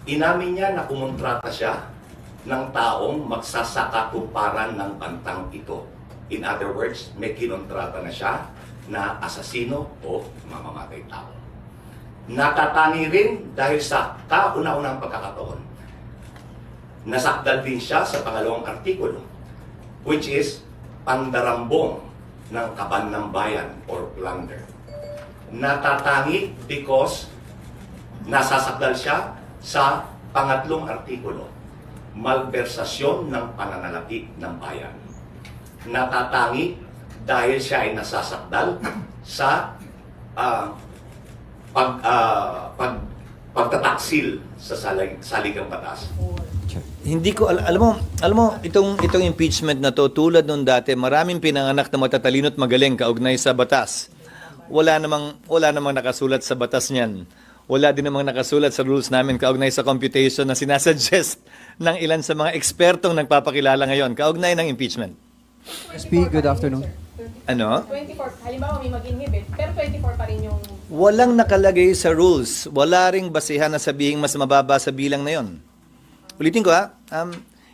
Inamin niya na kumontrata siya ng taong magsasakatuparan ng bantang ito. In other words, may kinontrata na siya na asasino o mamamatay tao. Natatangi rin dahil sa kauna-unang pagkakataon. Nasakdal din siya sa pangalawang artikulo, which is pandarambong ng kaban ng bayan or plunder. Natatangi because nasasakdal siya sa pangatlong artikulo, malversasyon ng pananalapi ng bayan. Natatangi dahil siya ay nasasakdal sa pagtataksil sa saligang batas. Hindi ko alam mo itong impeachment na to, tulad nung dati, maraming pinanganak na matatalino at magaling kaugnay sa batas. Wala namang nakasulat sa batas niyan. Wala din namang nakasulat sa rules namin kaugnay sa computation na sinasuggest ng ilan sa mga ekspertong nagpapakilala ngayon kaugnay ng impeachment. SP, good afternoon. Ano? 24, halimbawa may mag-inhibit, pero 24 pa rin yung... Walang nakalagay sa rules. Wala ring basihan na sabihing mas mababa sa bilang na yon. Ulitin ko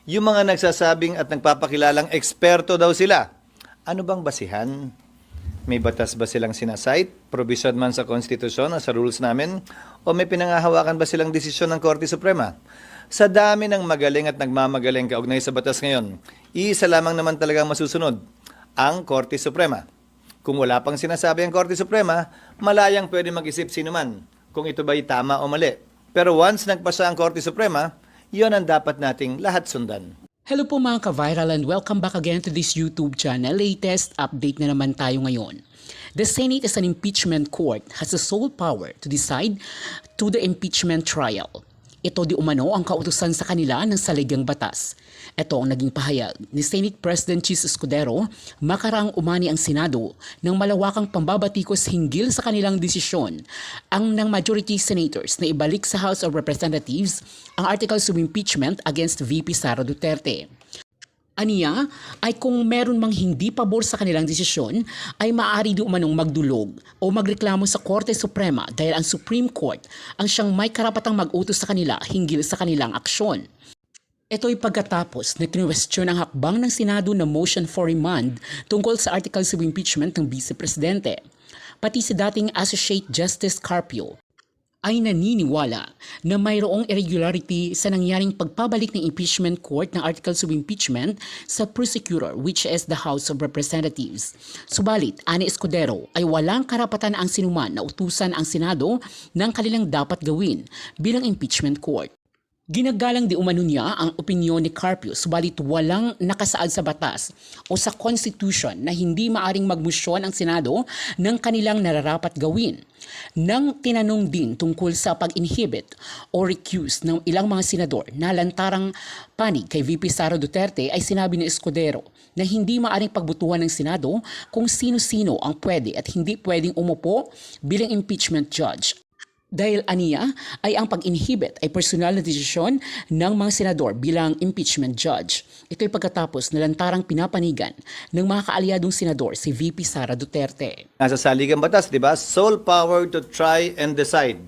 yung mga nagsasabing at nagpapakilalang eksperto daw sila. Ano bang basihan? May batas ba silang sinasite? Provision man sa konstitusyon o sa rules namin? O may pinangahawakan ba silang desisyon ng Korte Suprema? Sa dami ng magaling at nagmamagaling kaugnay sa batas ngayon, iisa lamang naman talagang masusunod, ang Korte Suprema. Kung wala pang sinasabi ang Korte Suprema, malayang pwede mag-isip sino man kung ito ba'y tama o mali. Pero once nagpasa ang Korte Suprema, yon ang dapat nating lahat sundan. Hello po mga ka-viral and welcome back again to this YouTube channel. Latest update na naman tayo ngayon. The Senate as an impeachment court has the sole power to decide to the impeachment trial. Ito di umano ang kautusan sa kanila ng saligang batas. Ito ang naging pahayag ni Senate President Chis Escudero makaraang umani ang Senado ng malawakang pambabatikos hinggil sa kanilang desisyon ang ng majority senators na ibalik sa House of Representatives ang articles of impeachment against VP Sara Duterte. Aniya ay kung meron mang hindi pabor sa kanilang desisyon ay maaari di umanong magdulog o magreklamo sa Korte Suprema dahil ang Supreme Court ang siyang may karapatang mag-utos sa kanila hinggil sa kanilang aksyon. Ito'y pagkatapos na kinwestiyon ang hakbang ng Senado na motion for remand tungkol sa articles of impeachment ng Vice Presidente. Pati si dating Associate Justice Carpio ay naniniwala na mayroong irregularity sa nangyaring pagpabalik ng impeachment court ng articles of impeachment sa prosecutor, which is the House of Representatives. Subalit, ani Escudero ay walang karapatan ang sinuman na utusan ang Senado ng kanilang dapat gawin bilang impeachment court. Ginagalang di umano niya ang opinyon ni Carpio, subalit walang nakasaad sa batas o sa Constitution na hindi maaring magmusyon ang Senado ng kanilang nararapat gawin. Nang tinanong din tungkol sa pag-inhibit o recuse ng ilang mga senador na lantarang panig kay VP Sara Duterte, ay sinabi ni Escudero na hindi maaring pagbutuhan ng Senado kung sino-sino ang pwede at hindi pwedeng umupo bilang impeachment judge. Dahil aniya ay ang pag-inhibit ay personal na desisyon ng mga senador bilang impeachment judge. Ito'y pagkatapos na lantarang pinapanigan ng mga kaalyadong senador si VP Sara Duterte. Nasa saligang batas, di ba? Sole power to try and decide.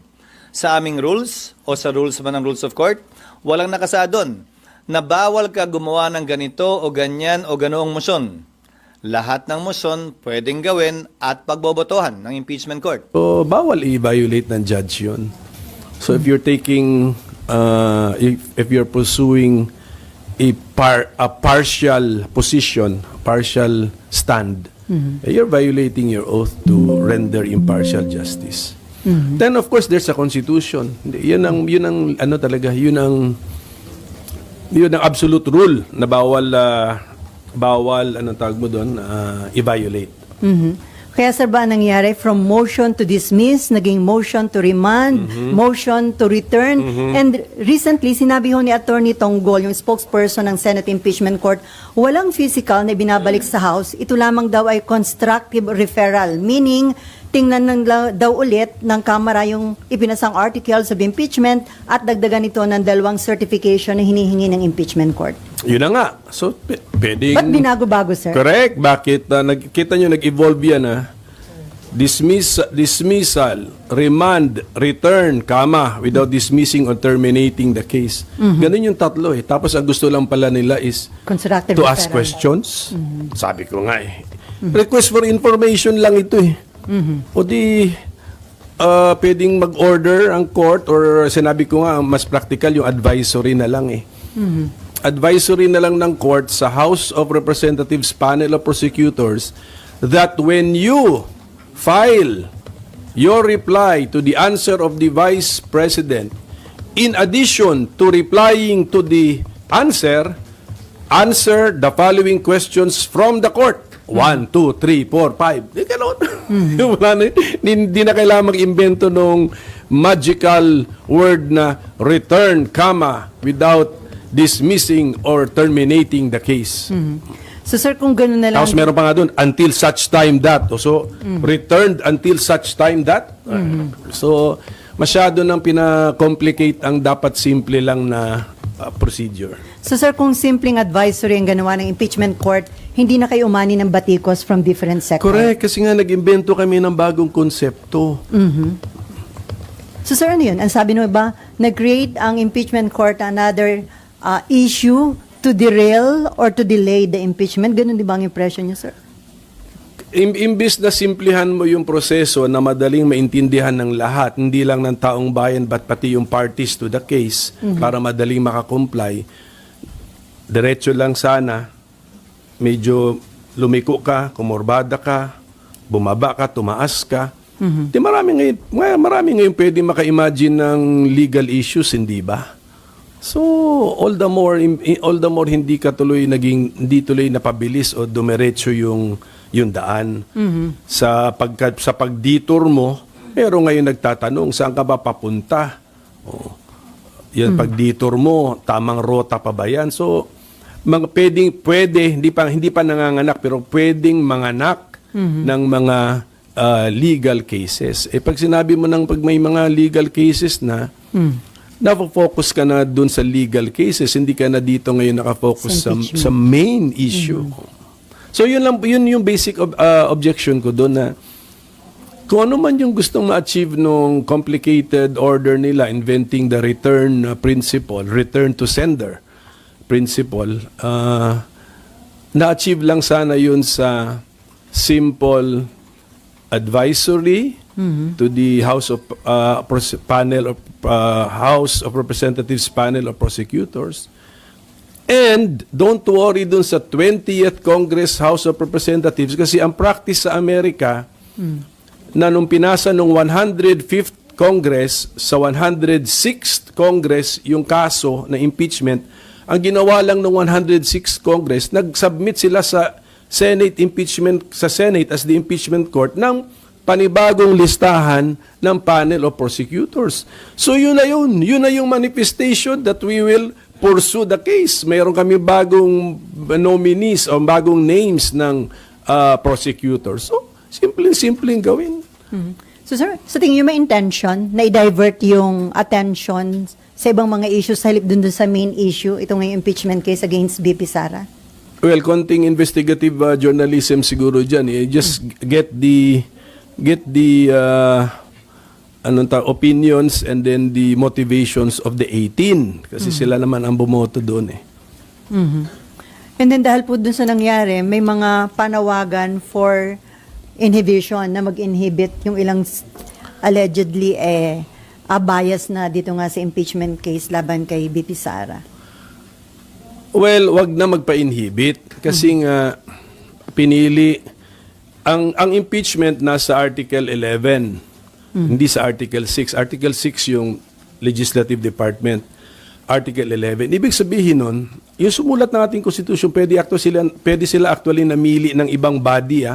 Sa aming rules o sa rules man ng rules of court, walang nakasaad doon na bawal ka gumawa ng ganito o ganyan o ganoong motion. Lahat ng motion pwedeng gawin at pagbobotohan ng impeachment court. So, bawal i-violate ng judge yun. So, if you're taking, if you're pursuing a partial position, partial stand, you're violating your oath to render impartial justice. Then, of course, there's a constitution. Yun ang ano talaga, yun ang absolute rule na bawal anong tawag mo doon, i-violate. Kaya sir ba nangyari from motion to dismiss, naging motion to remand, motion to return, and recently sinabi ho ni Attorney Tonggol, yung spokesperson ng Senate Impeachment Court, walang physical na binabalik sa House, ito lamang daw ay constructive referral, meaning tingnan daw ulit ng Kamara yung ipinasang articles of impeachment at dagdagan ito ng 2 certification na hinihingi ng impeachment court. Yun na nga. So, pwedeng... Ba't binago-bago, sir? Correct. Bakit? Nakita nyo, nag-evolve yan, dismissal, remand, return, without dismissing or terminating the case. Ganun yung tatlo eh. Tapos ang gusto lang pala nila is Constructive to ask referral. questions. Sabi ko nga eh. Request for information lang ito eh. O di, pwedeng mag-order ang court or sinabi ko nga, mas practical yung advisory na lang eh. Advisory na lang ng court sa House of Representatives Panel of Prosecutors that when you file your reply to the answer of the Vice President, in addition to replying to the answer the following questions from the court. 1, 2, 3, 4, 5. Di gano'n. Wala na, hindi na kailangan mag-imbento ng magical word na return, without dismissing or terminating the case. So sir, kung gano'n na lang, Tapos meron pa nga doon, until such time that. So, returned until such time that. So, masyado nang pina-complicate ang dapat simple lang na procedure. so sir, kung simpleng advisory ang ganawa ng impeachment court, hindi na kayo umani ng batikos from different sectors. Correct, kasi nga nag-imbento kami ng bagong konsepto. So sir, ano yun? Ang sabi nyo ba, nag-create ang impeachment court another issue to derail or to delay the impeachment? Ganun di ba ang impression nyo, sir? Imbis na simplihan mo yung proseso na madaling maintindihan ng lahat, hindi lang ng taong bayan but pati yung parties to the case para madaling makakomply, diretso lang sana, medyo lumiko ka, kumorbada ka, bumaba ka, tumaas ka. Di marami ngayon pwede maka-imagine ng legal issues, hindi ba? So, all the more hindi tuloy napabilis o dumiretso yung daan. Sa pag-detour mo, pero ngayon nagtatanong, saan ka ba papunta? Yan pag-detour mo, tamang rota pa ba yan? So, hindi pa nanganganak, pero pwedeng manganak ng mga legal cases. Pag sinabi mo pag may mga legal cases na, na-focus ka na dun sa legal cases, hindi ka na dito ngayon nakafocus sa main issue. So yun yung basic objection ko doon, na kung ano man yung gustong ma-achieve nung complicated order nila, inventing the return principle, return to sender principle, na-achieve lang sana yun sa simple advisory to the House of House of Representatives Panel of Prosecutors. And don't worry dun sa 20th Congress House of Representatives, kasi ang practice sa Amerika na nung pinasa nung 105th Congress sa 106th Congress yung kaso na impeachment, ang ginawa lang ng 106th Congress, nag-submit sila sa Senate as the impeachment court ng panibagong listahan ng panel of prosecutors. So yun na yung manifestation that we will pursue the case. Mayroon kami bagong nominees o bagong names ng prosecutors. So, simpleng gawin. So sir, sa tingin nyo may intention na i-divert yung attention sa ibang mga issues halip dun sa main issue, itong impeachment case against BP Sara? Well, konting investigative journalism siguro dyan. Just get the opinions and then the motivations of the 18. Kasi sila naman ang bumoto doon eh. And then dahil po dun sa nangyari, may mga panawagan for inhibition na mag-inhibit yung ilang allegedly bias na dito nga sa impeachment case laban kay BP Sara. Well, wag na magpa-inhibit kasi nga pinili ang impeachment nasa Article 11, hindi sa Article 6. Article 6 yung Legislative Department. Article 11. Ibig sabihin nun, yung sumulat ng ating Constitution, pwede sila actually namili ng ibang body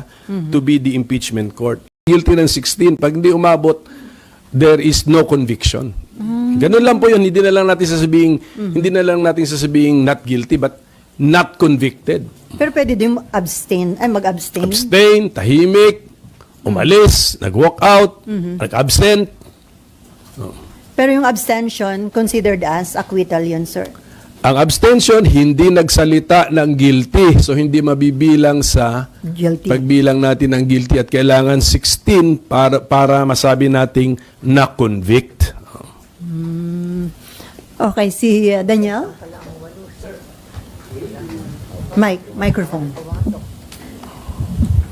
to be the impeachment court. Guilty ng 16. Pag hindi umabot, there is no conviction. Ganun lang po yun. Hindi na lang natin sasabing not guilty, but not convicted. Pero pwede din mag-abstain. Abstain, tahimik, umalis, nag-walk out, nag-absent. Pero yung abstention, considered as acquittal yun, sir? Ang abstention, hindi nagsalita ng guilty. So, hindi mabibilang sa Guilty. pagbilang natin ng guilty at kailangan 16 para masabi nating na-convict. Okay, si Daniel? Microphone.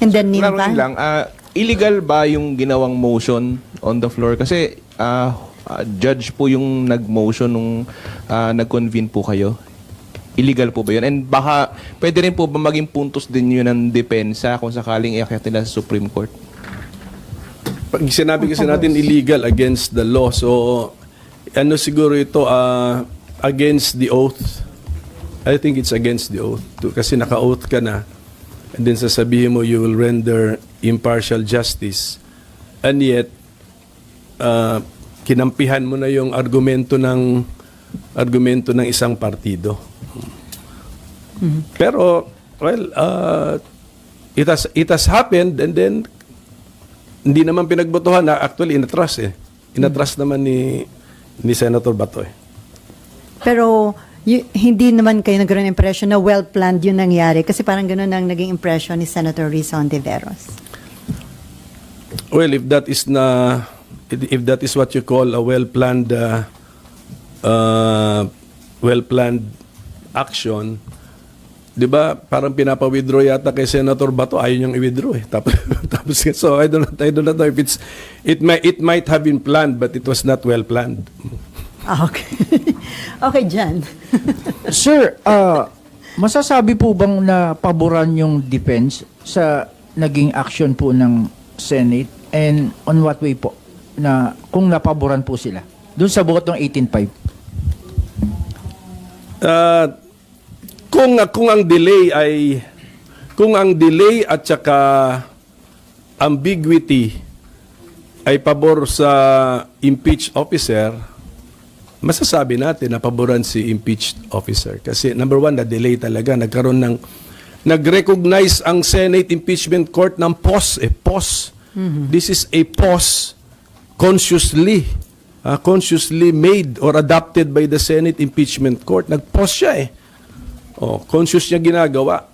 And then Klaruhin Ninfa? lang, illegal ba yung ginawang motion on the floor? Kasi judge po yung nag-motion nung nag-convene po kayo. Illegal po ba yun? And baka pwede rin po ba maging puntos din yun ng depensa kung sakaling iakyat nila sa Supreme Court? Pag sinabi kasi natin illegal against the law, so ano siguro ito, against the oath. I think it's against the oath. Kasi naka-oath ka na, and then sasabihin mo you will render impartial justice. And yet, kinampihan mo na yung argumento ng isang partido. Pero, well, it has happened, and then hindi naman pinagbotohan na actually inatras eh. Inatras naman ni Senator Bato eh. Pero hindi naman kayo nagkaroon ng impression na well-planned yung nangyari kasi parang gano'n ang naging impression ni Senator Risa Ontiveros. Well, if that is what you call a well-planned action, 'di ba? Parang pinapa-withdraw yata kay Senator Bato, ayaw niyang i-withdraw eh. Tapos so I don't know if it might have been planned but it was not well planned. Okay. Okay, Jan. Sir, masasabi po bang na paboran yung defense sa naging action po ng Senate, and on what way po na kung napaboran po sila doon sa buot ng 18.5? Kung ang delay at saka ambiguity ay pabor sa impeached officer, masasabi natin na paboran si impeached officer. Kasi number one, na delay talaga. Nag-recognize ang Senate Impeachment Court ng pause. This is a pause consciously made or adopted by the Senate Impeachment Court. Nag-pause siya eh. Conscious niya ginagawa.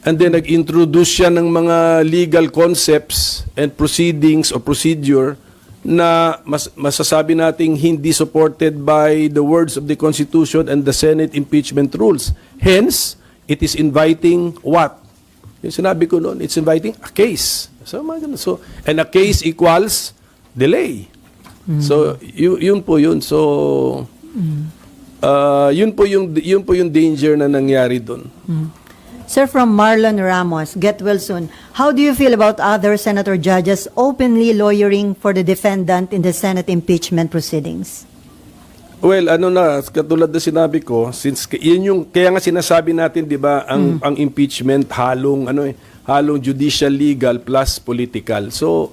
And then nag-introduce siya ng mga legal concepts and proceedings or procedure na masasabi nating hindi supported by the words of the Constitution and the Senate impeachment rules. Hence, it is inviting what? Yung sinabi ko noon, it's inviting a case. So, and a case equals delay. So, yun po yun. So, yun po yung danger na nangyari doon. Sir, from Marlon Ramos, get well soon. How do you feel about other senator judges openly lawyering for the defendant in the Senate impeachment proceedings? Well, katulad na sinabi ko, since yun yung kaya nga sinasabi natin, 'di ba, ang impeachment halong judicial legal plus political. So,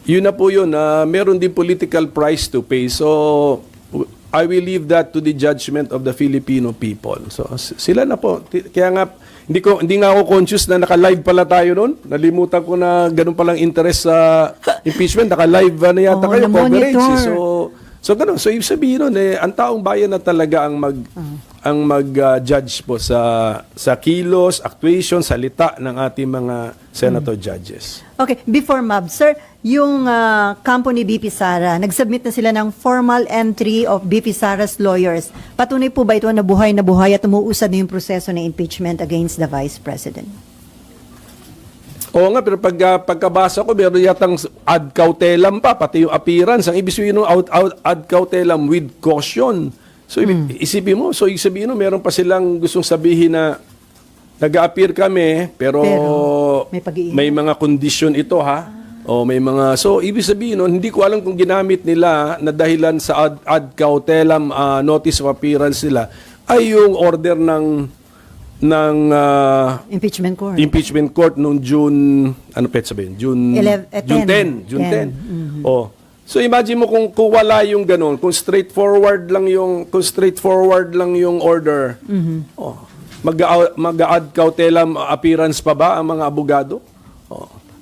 yun na po yun, meron din political price to pay. So, I will leave that to the judgment of the Filipino people. So, sila na po. Kaya nga hindi nga ako conscious na naka-live pala tayo noon. Nalimutan ko na ganun palang interest sa impeachment. Naka-live na yata kayo, coverage. So ganun. So ibig sabihin nun, ang taong bayan na talaga ang mag-judge po sa kilos, actuation, salita ng ating mga senator judges. Okay, before Mab, sir, yung kampo ni BP Sara, nag-submit na sila ng formal entry of BP Sara's lawyers. Patunay po ba ito na buhay at umuusad na yung proseso ng impeachment against the Vice President? Oo nga, pero pagkabasa ko, meron yatang ad cautelam pa, pati yung appearance. Ang ibig sabihin ng ad cautelam with caution. So, isipin mo, so ibig sabihin mo, meron pa silang gustong sabihin na nag-a-appear kami, pero may mga condition ito, ha? So, ibig sabihin nun, hindi ko alam kung ginamit nila na dahilan sa ad cautelam notice of appearance nila ay yung order ng impeachment court noong June, June 10. So imagine mo kung wala yung ganun, kung straightforward lang yung order. Mag-ad cautelam appearance pa ba ang mga abogado?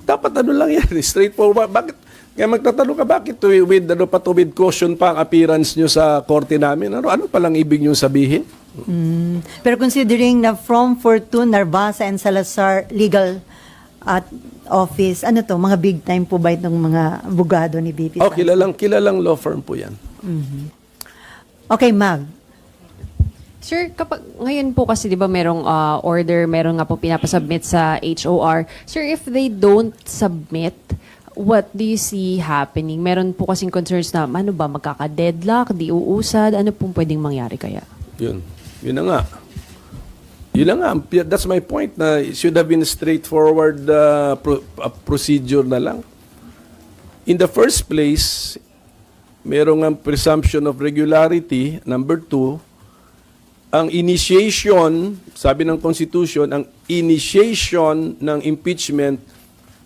Dapat lang yan, straightforward. Bakit Kaya magtatanong ka, bakit with caution pa ang appearance nyo sa korte namin? Ano palang ibig nyo sabihin? Pero considering na from Fortune, Narvasa, and Salazar legal at office, ano to, mga big time po ba itong mga abogado ni BP? Oh, kilalang law firm po yan. Okay, Mag. Sir, kapag ngayon po kasi 'di ba merong order, meron nga po pinapasubmit sa HOR. Sir, if they don't submit, what do you see happening? Meron po kasing concerns na ano ba, magkaka-deadlock, di uusad, ano pong pwedeng mangyari kaya? Yun na nga. That's my point, na it should have been a straightforward procedure na lang. In the first place, merong ang presumption of regularity. Number 2, ang initiation, sabi ng Constitution, ang initiation ng impeachment,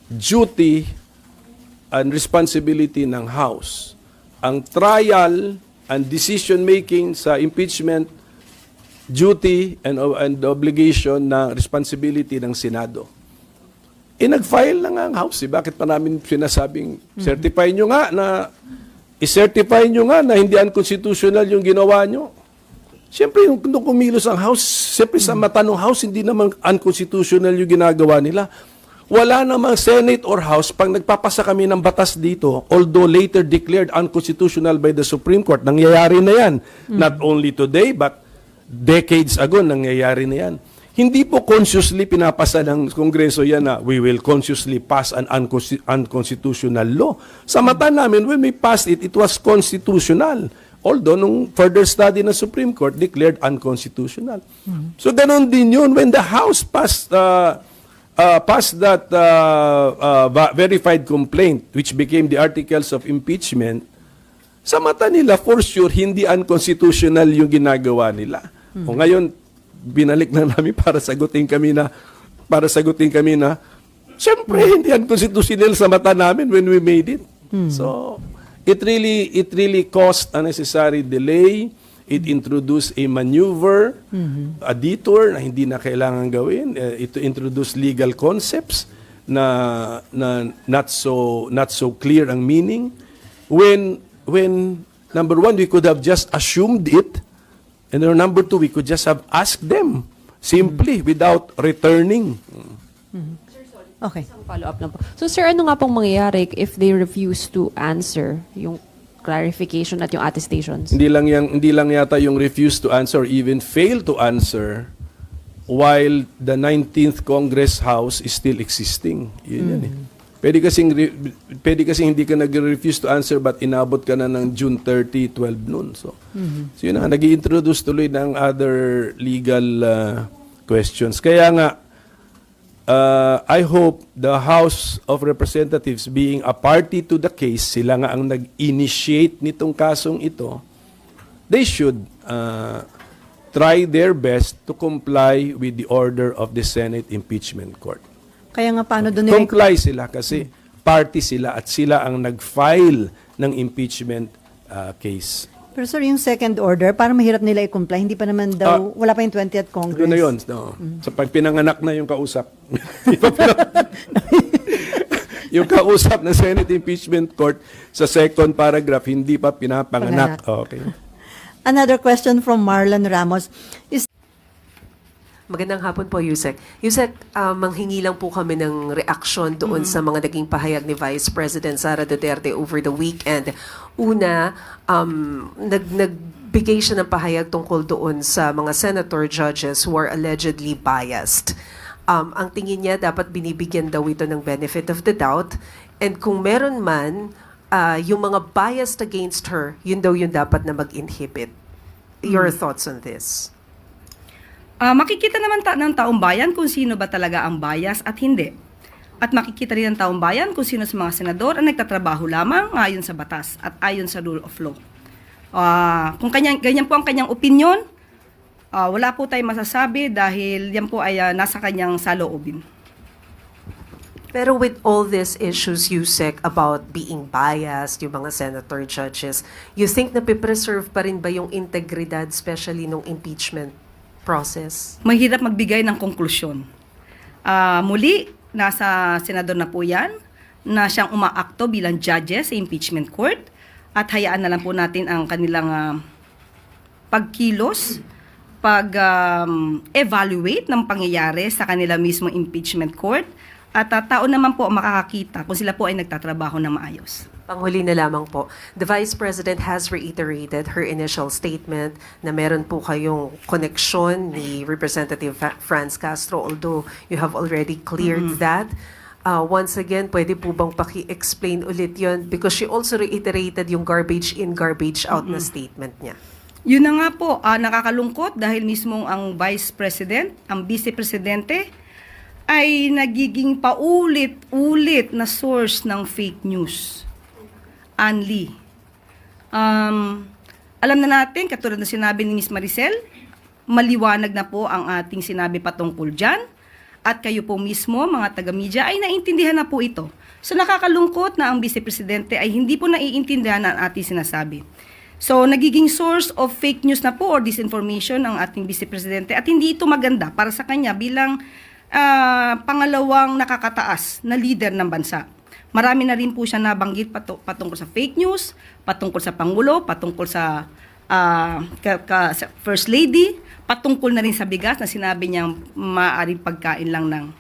duty and responsibility ng House. Ang trial and decision-making sa impeachment, duty and obligation na responsibility ng Senado. Nag-file na nga ang House. Bakit pa namin sinasabing, i-certify nyo nga na hindi unconstitutional yung ginawa nyo? Siyempre, nung kumilos ang House, siyempre sa mata ng House, hindi naman unconstitutional yung ginagawa nila. Wala namang Senate or House, pag nagpapasa kami ng batas dito, although later declared unconstitutional by the Supreme Court, nangyayari na yan. Not only today, but decades ago, nangyayari na yan. Hindi po consciously pinapasa ng Kongreso yan na we will consciously pass an unconstitutional law. Sa mata namin, when we passed it, it was constitutional. Although, nung further study ng Supreme Court, declared unconstitutional. So, ganun din yun. When the House passed that verified complaint, which became the articles of impeachment, sa mata nila, for sure, hindi unconstitutional yung ginagawa nila. O ngayon, binalik na namin para sagutin kami na, siyempre, hindi unconstitutional sa mata namin when we made it. So, it really caused unnecessary delay. It introduced a maneuver, a detour na hindi na kailangan gawin. It introduced legal concepts na not so clear ang meaning. When number 1, we could have just assumed it, and then number 2, we could just have asked them simply without returning. Okay. Isang follow-up lang po. So sir, ano nga pong mangyayari if they refuse to answer yung clarification at yung attestations? Hindi lang yata yung refuse to answer or even fail to answer while the 19th Congress House is still existing. Yun yan eh. Pwede kasing hindi ka nag-refuse to answer but inabot ka na ng June 30, 12 noon. So yun na, nag-i-introduce tuloy ng other legal questions. Kaya nga, I hope the House of Representatives, being a party to the case, sila nga ang nag-initiate nitong kasong ito, they should try their best to comply with the order of the Senate Impeachment Court. Kaya nga paano doon Comply sila kasi party sila at sila ang nag-file ng impeachment case. Pero sir, yung second order, parang mahirap nila i-comply. Hindi pa naman daw, wala pa yung 20th Congress. Ito na yun. No. So pag pinanganak na yung kausap. Yung kausap ng Senate Impeachment Court sa second paragraph, hindi pa pinapanganak. Okay. Another question from Marlon Ramos is, Magandang hapon po, Yusek. Yusek, manghingi lang po kami ng reaksyon doon sa mga naging pahayag ni Vice President Sara Duterte over the weekend. Una, nagbigay siya ng pahayag tungkol doon sa mga senator judges who are allegedly biased. Ang tingin niya, dapat binibigyan daw ito ng benefit of the doubt. And kung meron man, yung mga biased against her, yun daw yung dapat na mag-inhibit. Your thoughts on this? Makikita naman ng taong bayan kung sino ba talaga ang bias at hindi. At makikita rin ng taong bayan kung sino sa mga senador ang nagtatrabaho lamang ayon sa batas at ayon sa rule of law. Kung ganyan po ang kanyang opinion, wala po tayong masasabi dahil yan po ay nasa kanyang saloobin. Pero with all these issues, Yusek, about being biased, yung mga senator judges, you think na pipreserve pa rin ba yung integridad, especially nung impeachment process? Mahirap magbigay ng konklusyon. Muli, nasa senador na po yan na siyang umaakto bilang judges sa impeachment court at hayaan na lang po natin ang kanilang pagkilos, pag-evaluate ng pangyayari sa kanila mismo impeachment court at tao naman po ang makakakita kung sila po ay nagtatrabaho na maayos. Panghuli na lamang po, the Vice President has reiterated her initial statement na meron po kayong koneksyon ni Representative Franz Castro, although you have already cleared that. Once again, pwede po bang paki-explain ulit yon? Because she also reiterated yung garbage in, garbage out na statement niya. Yun na nga po, nakakalungkot dahil mismo ang Vice President, ang Vice Presidente, ay nagiging paulit-ulit na source ng fake news. Anli. Alam na natin, katulad na sinabi ni Ms. Maricel, maliwanag na po ang ating sinabi patungkol dyan. At kayo po mismo, mga taga-media, ay naintindihan na po ito. So nakakalungkot na ang Vice Presidente ay hindi po naiintindihan ang ating sinasabi. So nagiging source of fake news na po or disinformation ang ating Vice Presidente at hindi ito maganda para sa kanya bilang pangalawang nakakataas na leader ng bansa. Marami na rin po siya nabanggit patungkol sa fake news, patungkol sa Pangulo, patungkol sa sa First Lady, patungkol na rin sa bigas na sinabi niyang maaaring pagkain lang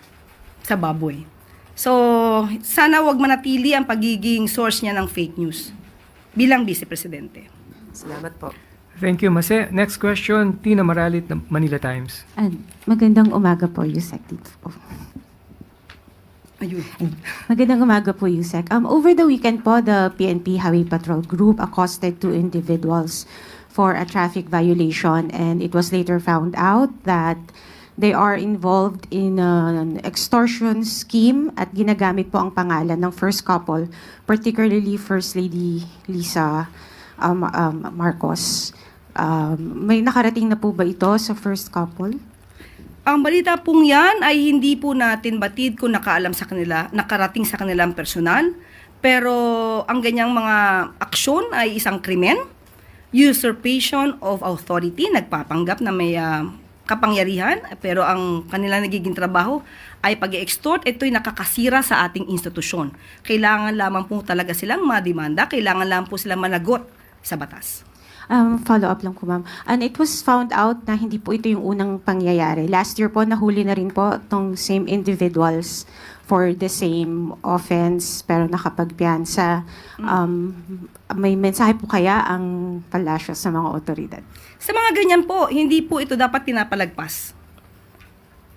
sa baboy. So, sana wag manatili ang pagiging source niya ng fake news bilang Vice Presidente. Salamat po. Thank you, Mase. Next question, Tina Maralit ng Manila Times. Magandang umaga po, Yusek. Dito po. Ayun. Magandang umaga po, Yusek. Over the weekend po, the PNP Highway Patrol Group accosted 2 individuals for a traffic violation, and it was later found out that they are involved in an extortion scheme at ginagamit po ang pangalan ng first couple, particularly First Lady Lisa Marcos. May nakarating na po ba ito sa first couple? Ang balita pong yan ay hindi po natin batid kung nakarating sa kanilang personal, pero ang ganyang mga aksyon ay isang krimen, usurpation of authority, nagpapanggap na may kapangyarihan, pero ang kanilang nagiging trabaho ay pag-extort, ito'y nakakasira sa ating institusyon. Kailangan lamang po talaga silang mademanda, kailangan lang po silang managot sa batas. Follow-up lang po, ma'am. And it was found out na hindi po ito yung unang pangyayari. Last year po, nahuli na rin po itong same individuals for the same offense, pero nakapagpiyansa. May mensahe po kaya ang palasyo sa mga otoridad? Sa mga ganyan po, hindi po ito dapat pinapalagpas.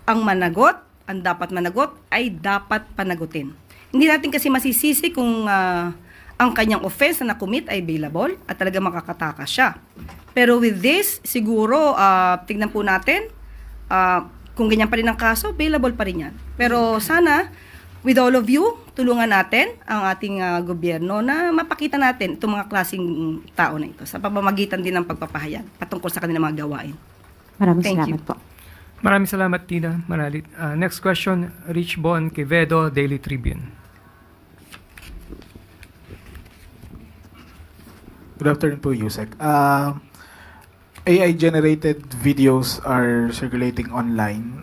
Ang dapat managot ay dapat panagutin. Hindi natin kasi masisisi kung ang kanyang offense na nakumit ay bailable at talaga makakatakas siya. Pero with this, siguro, tignan po natin, kung ganyan pa rin ang kaso, bailable pa rin yan. Pero sana, with all of you, tulungan natin ang ating gobyerno na mapakita natin itong mga klaseng tao na ito sa pamamagitan din ng pagpapahayag patungkol sa kanilang mga gawain. Maraming Thank salamat you. po. Maraming salamat, Tina Maralit. Next question, Rich Bon Quevedo, Daily Tribune. Good afternoon po, Yusek. AI-generated videos are circulating online,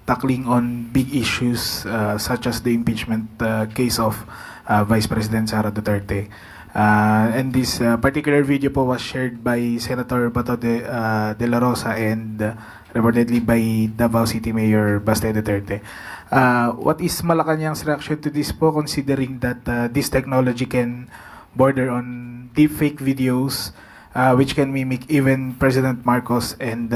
tackling on big issues such as the impeachment case of Vice President Sara Duterte. And this particular video po was shared by Senator Bato de la Rosa and reportedly by Davao City Mayor Baste Duterte. What is Malacanang's reaction to this po, considering that this technology can border on deepfake videos which can mimic even President Marcos, and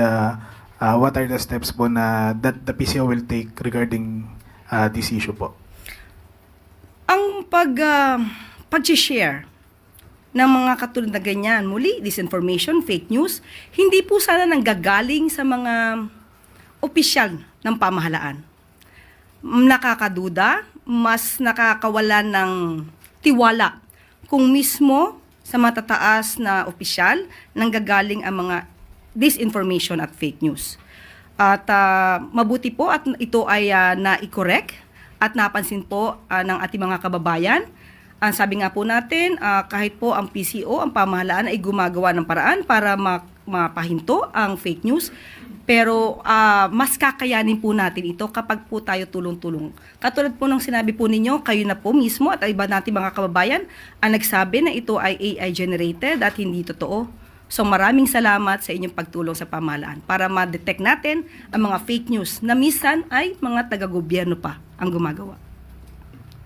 what are the steps po na that the PCO will take regarding this issue po? Ang pag-share ng mga katulad na ganyan, muli, disinformation, fake news, hindi po sana nanggagaling sa mga opisyal ng pamahalaan. Nakakaduda, mas nakakawalan ng tiwala kung mismo sa matataas na opisyal nanggagaling ang mga disinformation at fake news. At mabuti po at ito ay na-correct at napansin po ng ating mga kababayan. Ang sabi nga po natin, kahit po ang PCO, ang pamahalaan ay gumagawa ng paraan para mapahinto ang fake news, Pero mas kakayanin po natin ito kapag po tayo tulong-tulong. Katulad po ng sinabi po ninyo, kayo na po mismo at iba natin mga kababayan ang nagsabi na ito ay AI generated at hindi totoo. So maraming salamat sa inyong pagtulong sa pamahalaan para ma-detect natin ang mga fake news na minsan ay mga taga-gobyerno pa ang gumagawa.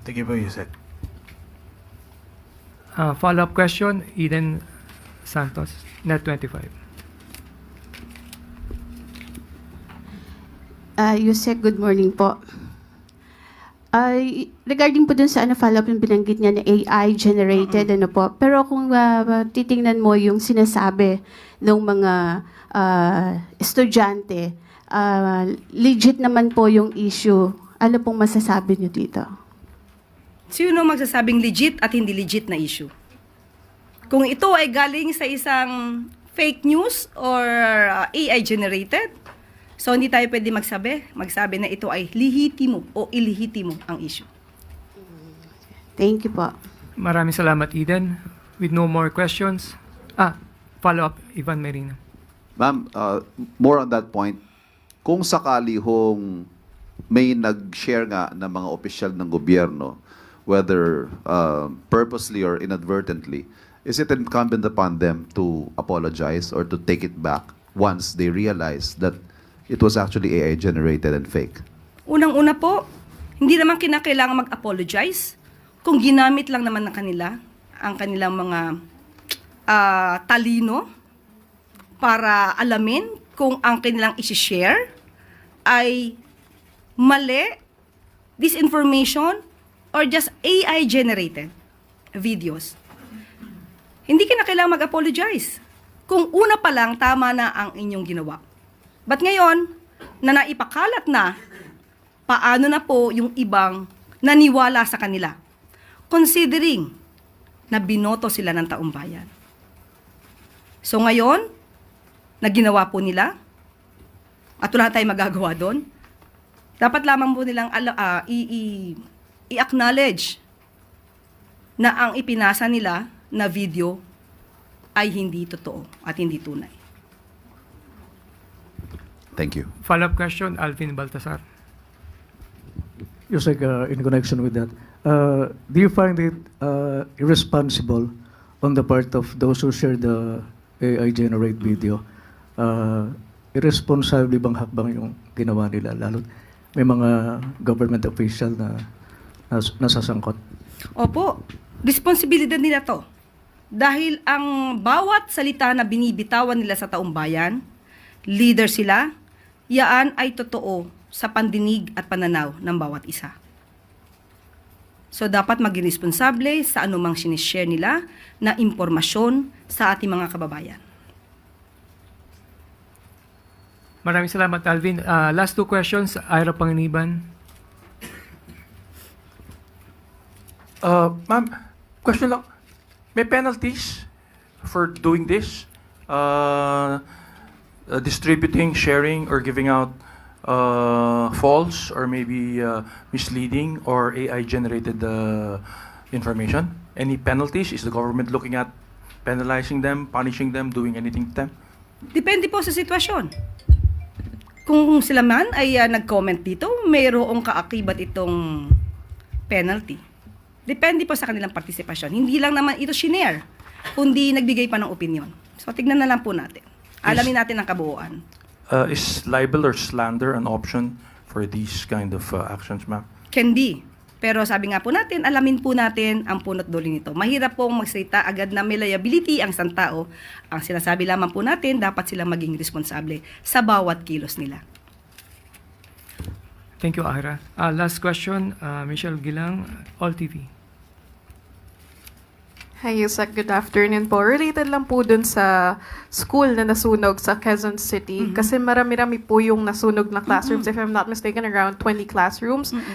Thank you po, Yusek. Follow-up question, Eden Santos, Net 25. Yusek, good morning po. Regarding po dun sa follow-up yung binanggit niya na AI generated, ano po. Pero kung titingnan mo yung sinasabi ng mga estudyante, legit naman po yung issue. Ano pong masasabi niyo dito? Sino magsasabing legit at hindi legit na issue? Kung ito ay galing sa isang fake news or AI generated, so hindi tayo pwede magsabi na ito ay lehitimo o ilehitimo ang issue. Thank you po. Maraming salamat, Eden. With no more questions. Follow-up, Ivan Merino. Ma'am, more on that point, kung sakali hong may nag-share nga ng mga opisyal ng gobyerno, whether purposely or inadvertently, is it incumbent upon them to apologize or to take it back once they realize that it was actually AI generated and fake? Unang-una po, hindi naman kinakailangan mag-apologize kung ginamit lang naman ng kanila ang kanilang mga talino para alamin kung ang kanilang isi-share ay mali, disinformation, or just AI generated videos. Hindi kinakailangan mag-apologize kung una pa lang tama na ang inyong ginawa. But ngayon, na naipakalat na, paano na po yung ibang naniwala sa kanila? Considering na binoto sila ng taong bayan. So ngayon, na ginawa po nila, at wala tayong magagawa doon, dapat lamang po nilang i-acknowledge na ang ipinasa nila na video ay hindi totoo at hindi tunay. Thank you. Follow-up question, Alvin Baltasar. Yusek, in connection with that, do you find it irresponsible on the part of those who share the AI-generate video? Irresponsible bang hakbang yung ginawa nila? Lalo may mga government official na nasasangkot. Opo, responsibilidad nila to. Dahil ang bawat salita na binibitawan nila sa taong bayan, leader sila, yaan ay totoo sa pandinig at pananaw ng bawat isa. So dapat maging responsable sa anumang sinishare nila na impormasyon sa ating mga kababayan. Maraming salamat, Alvin. Last two questions, Ira Panginiban. Ma'am, question lang. May penalties for doing this? Distributing, sharing, or giving out false or maybe misleading or AI-generated information? Any penalties? Is the government looking at penalizing them, punishing them, doing anything to them? Depende po sa sitwasyon. Kung sila man ay nag-comment dito, mayroong kaakibat itong penalty. Depende po sa kanilang partisipasyon. Hindi lang naman ito shinare, kundi nagbigay pa ng opinion. So tignan na lang po natin. Alamin natin ang kabuuan. Is libel or slander an option for these kind of actions, ma'am? Can be. Pero sabi nga po natin, alamin po natin ang punot dulo nito. Mahirap pong magsalita agad na may liability ang isang tao. Ang sinasabi lamang po natin, dapat sila maging responsable sa bawat kilos nila. Thank you, Ira. Last question, Michelle Gilang, All TV. Hi, Yusek. Good afternoon po. Related lang po dun sa school na nasunog sa Quezon City. Kasi marami-rami po yung nasunog na classrooms. If I'm not mistaken, around 20 classrooms.